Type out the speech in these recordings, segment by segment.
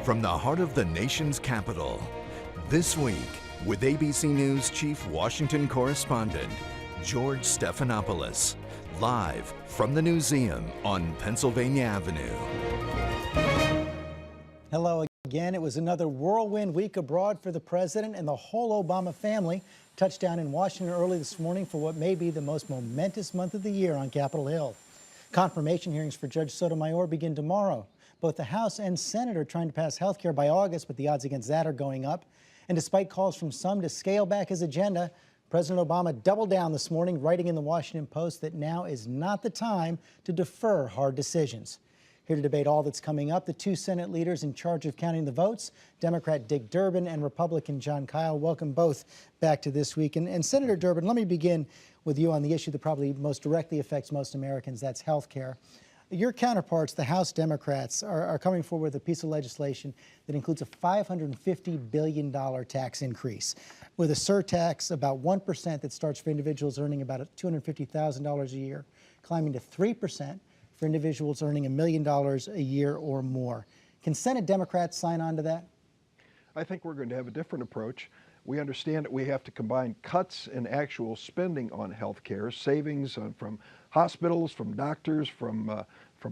From the heart of the nation's capital, this week with ABC News Chief Washington Correspondent George Stephanopoulos, live from the Newseum on Pennsylvania Avenue. Hello again. It was another whirlwind week abroad for the president and the whole Obama family. Touchdown in Washington early this morning for what may be the most momentous month of the year on Capitol Hill. Confirmation hearings for Judge Sotomayor begin tomorrow. Both the House and Senate are trying to pass health care by August, but the odds against that are going up. And despite calls from some to scale back his agenda, President Obama doubled down this morning, writing in the Washington Post that now is not the time to defer hard decisions. Here to debate all that's coming up, the two Senate leaders in charge of counting the votes, Democrat Dick Durbin and Republican Jon Kyl. Welcome both back to This Week. And Senator Durbin, let me begin with you on the issue that probably most directly affects most Americans, that's health care. Your counterparts, the House Democrats, are coming forward with a piece of legislation that includes a $550 billion tax increase, with a surtax about 1% that starts for individuals earning about $250,000 a year, climbing to 3% for individuals earning $1 million a year or more. Can Senate Democrats sign on to that? I think we're going to have a different approach. We understand that we have to combine cuts in actual spending on health care, savings from hospitals, from doctors, from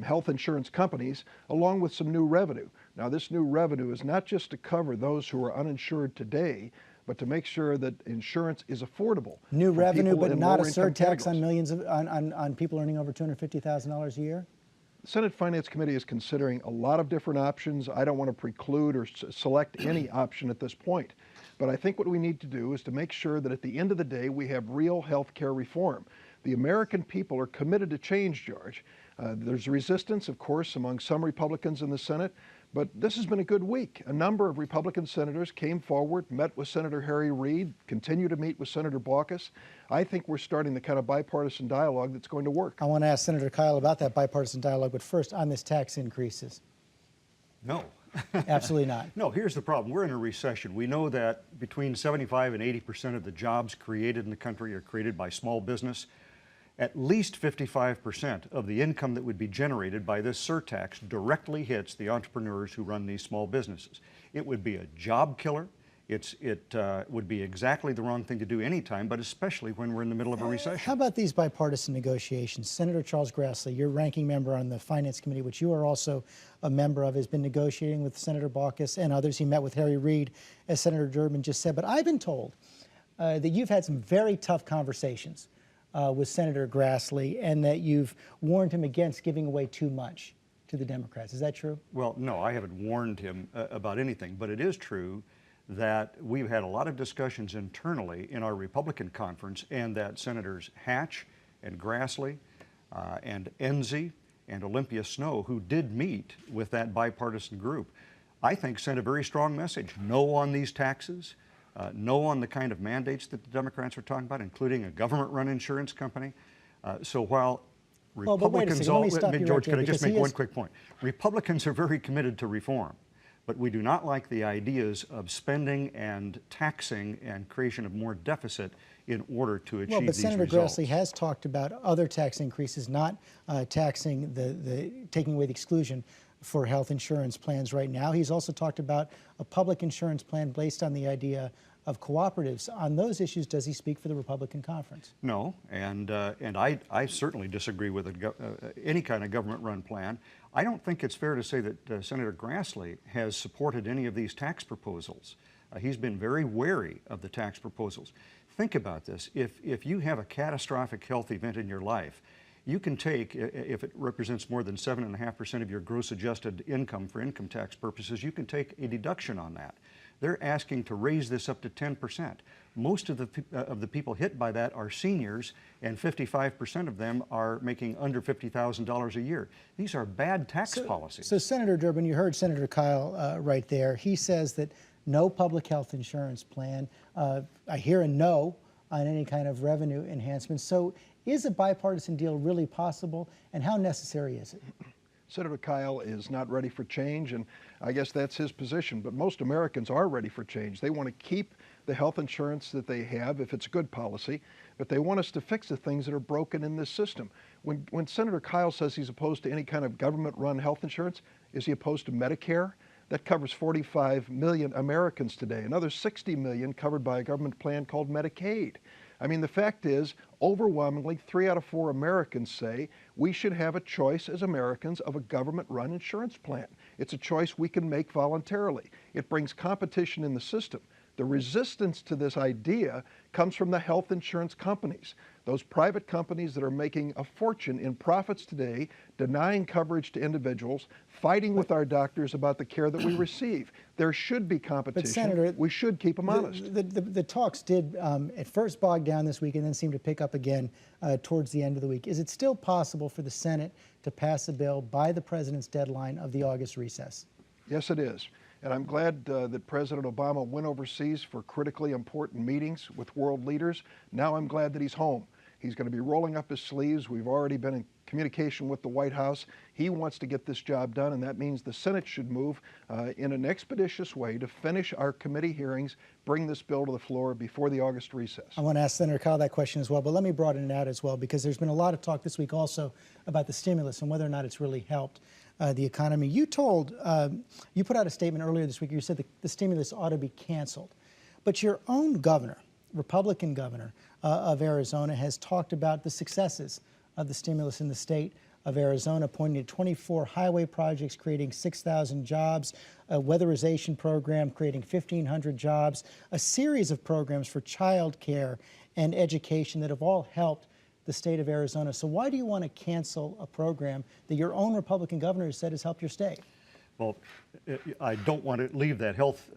health insurance companies, along with some new revenue. Now, this new revenue is not just to cover those who are uninsured today, but to make sure that insurance is affordable. New revenue, but not a surtax on millions of on people earning over $250,000 a year? The Senate Finance Committee is considering a lot of different options. I don't want to preclude or select any option at this point. But I think what we need to do is to make sure that at the end of the day, we have real health care reform. The American people are committed to change, George. There's resistance, of course, among some Republicans in the Senate, but this has been a good week. A number of Republican senators came forward, met with Senator Harry Reid, continue to meet with Senator Baucus. I think we're starting the kind of bipartisan dialogue that's going to work. I want to ask Senator Kyl about that bipartisan dialogue, but first, on this tax increases. No. Absolutely not. No, here's the problem. We're in a recession. We know that between 75 and 80% of the jobs created in the country are created by small business. At least 55% of the income that would be generated by this surtax directly hits the entrepreneurs who run these small businesses. It would be a job killer. It would be exactly the wrong thing to do anytime, but especially when we're in the middle of a recession. How about these bipartisan negotiations? Senator Charles Grassley, your ranking member on the Finance Committee, which you are also a member of, has been negotiating with Senator Baucus and others. He met with Harry Reid, as Senator Durbin just said. But I've been told that you've had some very tough conversations with Senator Grassley and that you've warned him against giving away too much to the Democrats. Is that true? Well, no, I haven't warned him about anything, but it is true that we've had a lot of discussions internally in our Republican conference, and that Senators Hatch and Grassley and Enzi and Olympia Snowe, who did meet with that bipartisan group, I think sent a very strong message. No on these taxes, no on the kind of mandates that the Democrats are talking about, including a government-run insurance company. So while Republicans, George, could I just make one quick point? Republicans are very committed to reform, but we do not like the ideas of spending and taxing and creation of more deficit in order to achieve these results. Well, but Senator Grassley has talked about other tax increases, not taxing taking away the exclusion for health insurance plans right now. He's also talked about a public insurance plan based on the idea of cooperatives. On those issues, does he speak for the Republican conference? No, and I certainly disagree with any kind of government-run plan. I don't think it's fair to say that Senator Grassley has supported any of these tax proposals. He's been very wary of the tax proposals. Think about this. If you have a catastrophic health event in your life, you can take, if it represents more than 7.5% of your gross adjusted income for income tax purposes, you can take a deduction on that. They're asking to raise this up to 10%. Most of the people hit by that are seniors, and 55% of them are making under $50,000 a year. These are bad tax policies. So Senator Durbin, you heard Senator Kyl right there. He says that no public health insurance plan. I hear a no on any kind of revenue enhancement. So is a bipartisan deal really possible, and how necessary is it? Senator Kyl is not ready for change, and I guess that's his position. But most Americans are ready for change. They want to keep the health insurance that they have if it's a good policy, but they want us to fix the things that are broken in this system. When Senator Kyl says he's opposed to any kind of government-run health insurance, is he opposed to Medicare? That covers 45 million Americans today, another 60 million covered by a government plan called Medicaid. I mean, the fact is, overwhelmingly, 3 out of 4 Americans say we should have a choice as Americans of a government-run insurance plan. It's a choice we can make voluntarily. It brings competition in the system. The resistance to this idea comes from the health insurance companies, those private companies that are making a fortune in profits today, denying coverage to individuals, fighting with our doctors about the care that we receive. There should be competition. But Senator, we should keep them honest. The talks did at first bog down this week and then seem to pick up again towards the end of the week. Is it still possible for the Senate to pass a bill by the president's deadline of the August recess? Yes, it is. And I'm glad that President Obama went overseas for critically important meetings with world leaders. Now I'm glad that he's home. He's going to be rolling up his sleeves. We've already been in communication with the White House. He wants to get this job done, and that means the Senate should move in an expeditious way to finish our committee hearings, bring this bill to the floor before the August recess. I want to ask Senator Kyle that question as well, but let me broaden it out as well, because there's been a lot of talk this week also about the stimulus and whether or not it's really helped the economy. You put out a statement earlier this week. You said the stimulus ought to be canceled. But your own governor, Republican governor of Arizona, has talked about the successes of the stimulus in the state of Arizona, pointing to 24 highway projects creating 6,000 jobs, a weatherization program creating 1,500 jobs, a series of programs for child care and education that have all helped the state of Arizona. So why do you want to cancel a program that your own Republican governor has said has helped your state? Well, I don't want to leave that health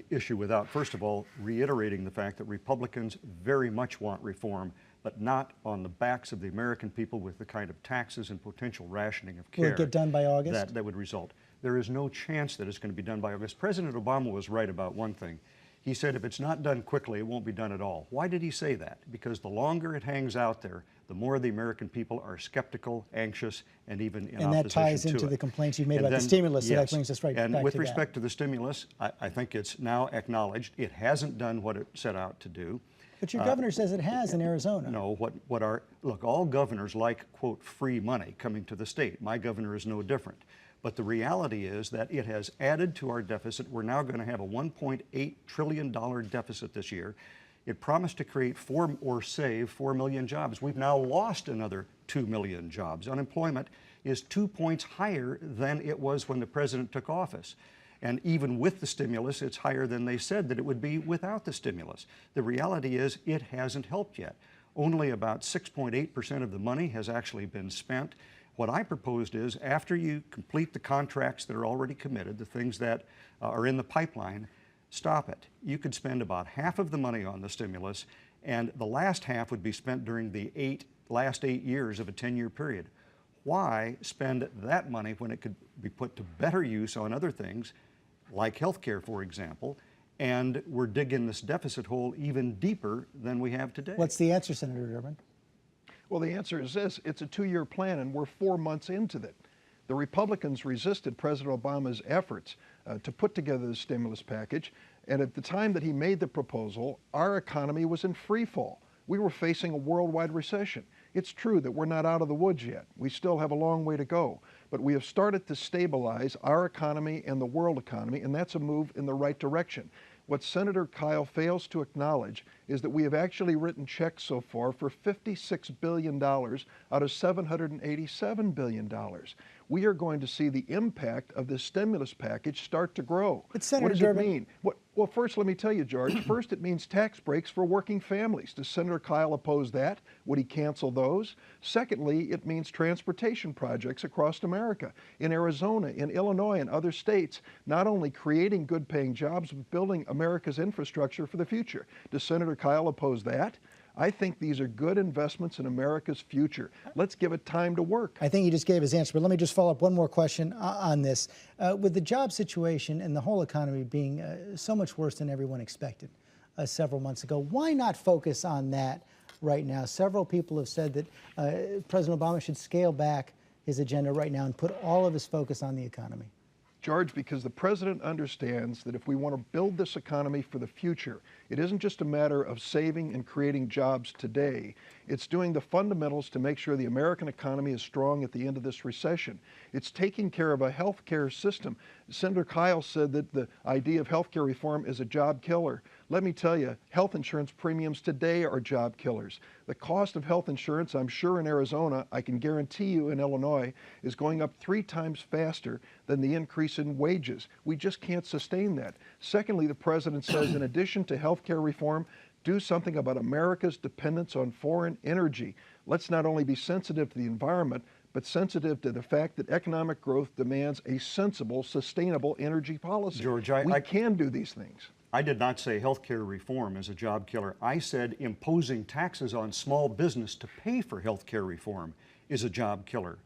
issue without, first of all, reiterating the fact that Republicans very much want reform, but not on the backs of the American people with the kind of taxes and potential rationing of care. Will it get done by August? That would result. There is no chance that it's going to be done by August. President Obama was right about one thing. He said if it's not done quickly, it won't be done at all. Why did he say that? Because the longer it hangs out there, the more the American people are skeptical, anxious, and even in opposition to it. And that ties into the complaints you've made about the stimulus, so that brings us right back to that. And with respect to the stimulus, I think it's now acknowledged it hasn't done what it set out to do. But your governor says it has in Arizona. No, look, all governors like, quote, free money coming to the state. My governor is no different. But the reality is that it has added to our deficit. We're now going to have a $1.8 trillion deficit this year. It promised to create save 4 million jobs. We've now lost another 2 million jobs. Unemployment is 2 points higher than it was when the president took office. And even with the stimulus, it's higher than they said that it would be without the stimulus. The reality is it hasn't helped yet. Only about 6.8% of the money has actually been spent. What I proposed is after you complete the contracts that are already committed, the things that are in the pipeline, stop it. You could spend about half of the money on the stimulus, and the last half would be spent during the last 8 years of a 10-year period. Why spend that money when it could be put to better use on other things, like health care, for example, and we're digging this deficit hole even deeper than we have today? What's the answer, Senator Durbin? Well, the answer is this. It's a 2-year plan, and we're 4 months into it. The Republicans resisted President Obama's efforts to put together the stimulus package, and at the time that he made the proposal, our economy was in free fall. We were facing a worldwide recession. It's true that we're not out of the woods yet. We still have a long way to go, but we have started to stabilize our economy and the world economy, and that's a move in the right direction. What Senator Kyle fails to acknowledge is that we have actually written checks so far for $56 billion out of $787 billion. We are going to see the impact of this stimulus package start to grow. But Senator what does Durbin, it mean? Well, first, let me tell you, George. First, it means tax breaks for working families. Does Senator Kyle oppose that? Would he cancel those? Secondly, it means transportation projects across America, in Arizona, in Illinois, and other states, not only creating good-paying jobs, but building America's infrastructure for the future. Does Senator Kyle oppose that? I think these are good investments in America's future. Let's give it time to work. I think he just gave his answer, but let me just follow up one more question on this. With the job situation and the whole economy being so much worse than everyone expected several months ago, why not focus on that right now? Several people have said that President Obama should scale back his agenda right now and put all of his focus on the economy. George, because the president understands that if we want to build this economy for the future, it isn't just a matter of saving and creating jobs today. It's doing the fundamentals to make sure the American economy is strong at the end of this recession. It's taking care of a health care system. Senator Kyle said that the idea of health care reform is a job killer. Let me tell you, health insurance premiums today are job killers. The cost of health insurance, I'm sure in Arizona, I can guarantee you in Illinois, is going up 3 times faster than the increase in wages. We just can't sustain that. Secondly, the president says in addition to health care reform, do something about America's dependence on foreign energy. Let's not only be sensitive to the environment, but sensitive to the fact that economic growth demands a sensible, sustainable energy policy. George, we can do these things. I did not say healthcare reform is a job killer. I said imposing taxes on small business to pay for healthcare reform is a job killer,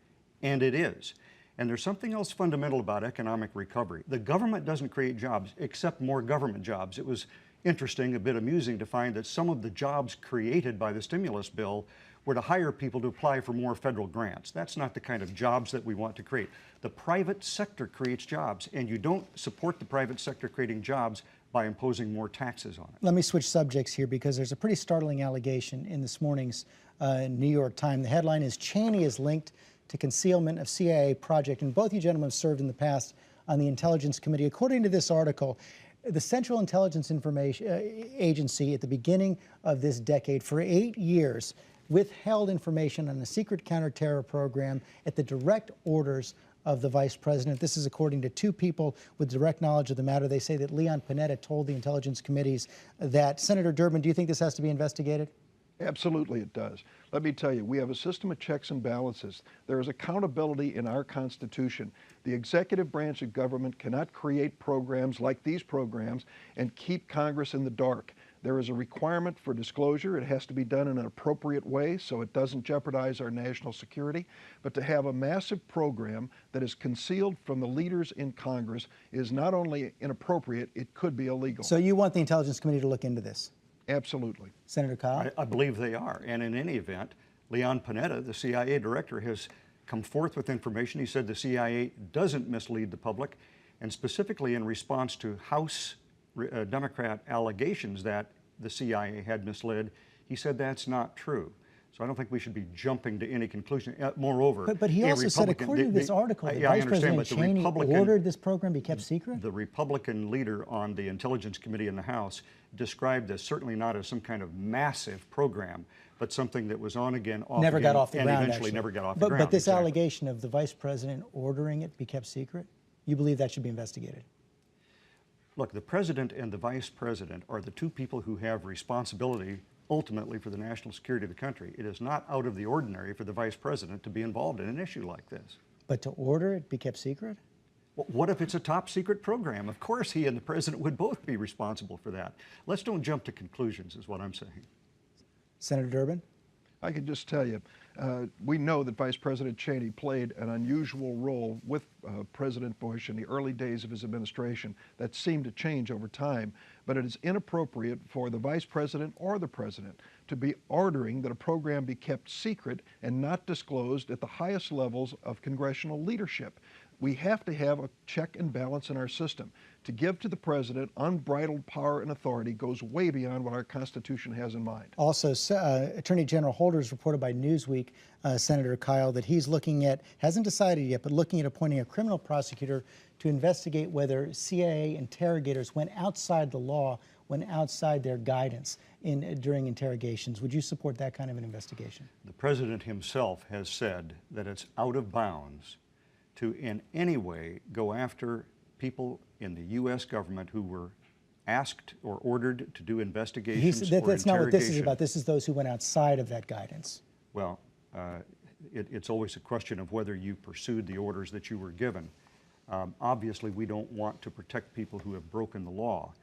and it is. And there's something else fundamental about economic recovery. The government doesn't create jobs, except more government jobs. It was interesting, a bit amusing to find that some of the jobs created by the stimulus bill were to hire people to apply for more federal grants. That's not the kind of jobs that we want to create. The private sector creates jobs, and you don't support the private sector creating jobs by imposing more taxes on it. Let me switch subjects here because there's a pretty startling allegation in this morning's New York Times. The headline is Cheney is linked to concealment of CIA project, and both you gentlemen have served in the past on the Intelligence Committee. According to this article, the Central Intelligence Information Agency at the beginning of this decade for 8 years withheld information on a secret counterterror program at the direct orders of the vice president. This is according to 2 people with direct knowledge of the matter. They say that Leon Panetta told the intelligence committees that. Senator Durbin, do you think this has to be investigated? Absolutely it does. Let me tell you, we have a system of checks and balances. There is accountability in our Constitution. The executive branch of government cannot create programs like these programs and keep Congress in the dark. There is a requirement for disclosure. It has to be done in an appropriate way so it doesn't jeopardize our national security. But to have a massive program that is concealed from the leaders in Congress is not only inappropriate, it could be illegal. So you want the Intelligence Committee to look into this? Absolutely. Senator Kyle? I believe they are. And in any event, Leon Panetta, the CIA director, has come forth with information. He said the CIA doesn't mislead the public, and specifically in response to House Democrat allegations that the CIA had misled, he said that's not true. So I don't think we should be jumping to any conclusion. Moreover, but he also said, according to this article, that Vice President Cheney ordered this program be kept secret? The Republican leader on the Intelligence Committee in the House described this certainly not as some kind of massive program, but something that was on again, off never again, got off the ground, eventually actually. never got off the ground. But this allegation of the Vice President ordering it be kept secret, you believe that should be investigated? Look, the President and the Vice President are the 2 people who have responsibility ultimately for the national security of the country. It is not out of the ordinary for the Vice President to be involved in an issue like this. But to order it be kept secret? Well, what if it's a top secret program? Of course he and the President would both be responsible for that. Let's don't jump to conclusions is what I'm saying. Senator Durbin? I can just tell you, we know that Vice President Cheney played an unusual role with President Bush in the early days of his administration that seemed to change over time, but it is inappropriate for the Vice President or the President to be ordering that a program be kept secret and not disclosed at the highest levels of congressional leadership. We have to have a check and balance in our system. To give to the president unbridled power and authority goes way beyond what our Constitution has in mind. Also, Attorney General Holder has reported by Newsweek, Senator Kyle, that he's looking at, hasn't decided yet, but looking at appointing a criminal prosecutor to investigate whether CIA interrogators went outside the law, went outside their guidance during interrogations. Would you support that kind of an investigation? The President himself has said that it's out of bounds to in any way go after people in the U.S. government who were asked or ordered to do investigations that's not what this is about. This is those who went outside of that guidance. Well, it's always a question of whether you pursued the orders that you were given. Obviously, we don't want to protect people who have broken the law.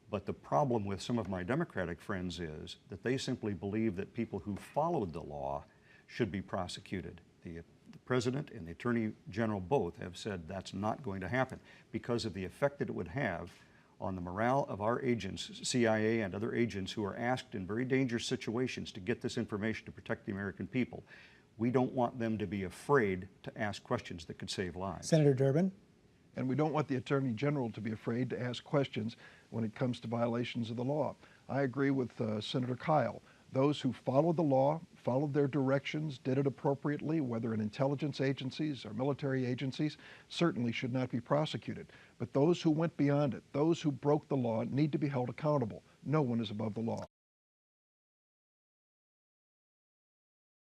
But the problem with some of my Democratic friends is that they simply believe that people who followed the law should be prosecuted. The President and the Attorney General both have said that's not going to happen because of the effect that it would have on the morale of our agents, CIA and other agents who are asked in very dangerous situations to get this information to protect the American people. We don't want them to be afraid to ask questions that could save lives. Senator Durbin? And we don't want the Attorney General to be afraid to ask questions when it comes to violations of the law. I agree with Senator Kyle. Those who followed the law, followed their directions, did it appropriately, whether in intelligence agencies or military agencies, certainly should not be prosecuted. But those who went beyond it, those who broke the law, need to be held accountable. No one is above the law.